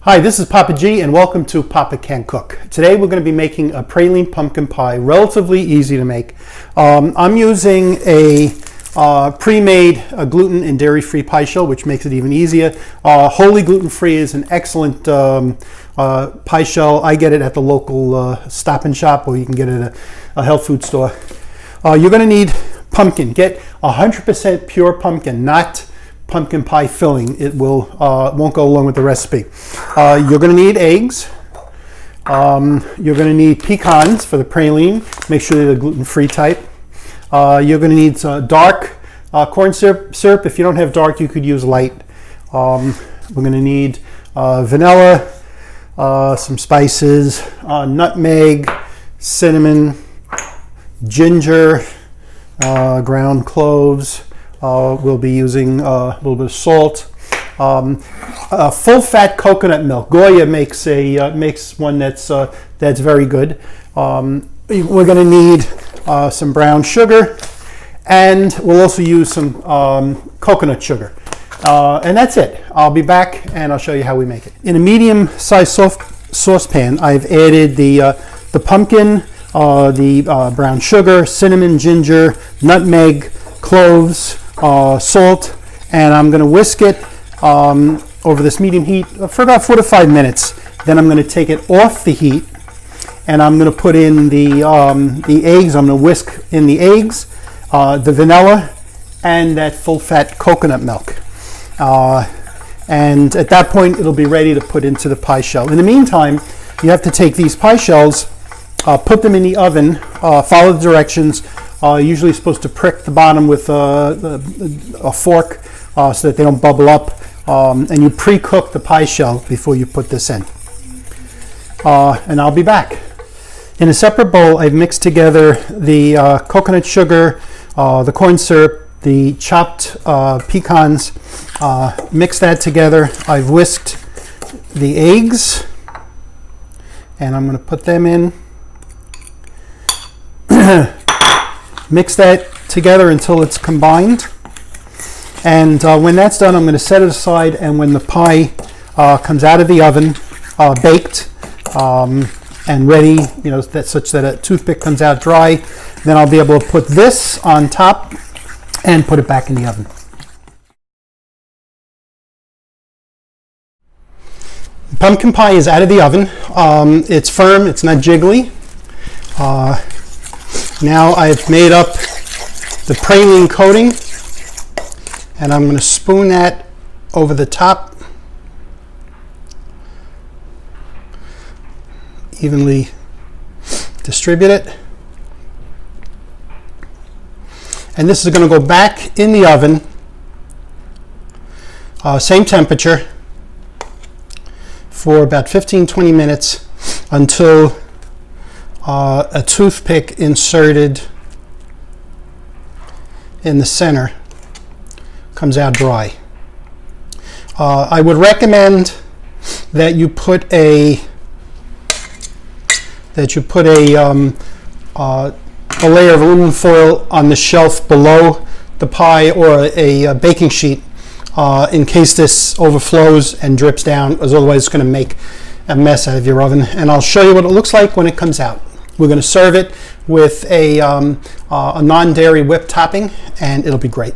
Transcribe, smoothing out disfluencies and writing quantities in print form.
Hi, this is Papa G and welcome to Papa Can Cook. Today we're going to be making a praline pumpkin pie, relatively easy to make. I'm using a pre-made gluten and dairy-free pie shell, which makes it even easier. Wholly gluten-free is an excellent pie shell. I get it at the local Stop and Shop, or you can get it at a health food store. You're going to need pumpkin. Get 100% pure pumpkin, not pumpkin pie filling. It will won't go along with the recipe. You're going to need eggs. You're going to need pecans for the praline. Make sure they're the gluten-free type. You're going to need dark corn syrup. If you don't have dark, you could use light. We're going to need vanilla, some spices, nutmeg, cinnamon, ginger, ground cloves. We'll be using a little bit of salt. Full-fat coconut milk. Goya makes one that's very good. We're going to need some brown sugar, and we'll also use some coconut sugar. And that's it. I'll be back and I'll show you how we make it. In a medium-sized saucepan, I've added the pumpkin, the brown sugar, cinnamon, ginger, nutmeg, cloves, salt, and I'm going to whisk it over this medium heat for about 4 to 5 minutes. Then I'm going to take it off the heat, and I'm going to put in the eggs. I'm going to whisk in the eggs, the vanilla, and that full-fat coconut milk. And at that point, it'll be ready to put into the pie shell. In the meantime, you have to take these pie shells, put them in the oven, follow the directions. Usually supposed to prick the bottom with a fork so that they don't bubble up. And you pre-cook the pie shell before you put this in. And I'll be back. In a separate bowl, I've mixed together the coconut sugar, the corn syrup, the chopped pecans. Mix that together. I've whisked the eggs, and I'm going to put them in. Mix that together until it's combined. And when that's done, I'm going to set it aside, and when the pie comes out of the oven, baked and ready, such that a toothpick comes out dry, then I'll be able to put this on top and put it back in the oven. The pumpkin pie is out of the oven. It's firm, it's not jiggly. Now I've made up the praline coating, and I'm going to spoon that over the top, evenly distribute it, and this is going to go back in the oven, same temperature, for about 15-20 minutes until a toothpick inserted in the center comes out dry. I would recommend that you put a layer of aluminum foil on the shelf below the pie, or a baking sheet, in case this overflows and drips down, as otherwise it's going to make a mess out of your oven. And I'll show you what it looks like when it comes out. We're going to serve it with a non-dairy whipped topping, and it'll be great.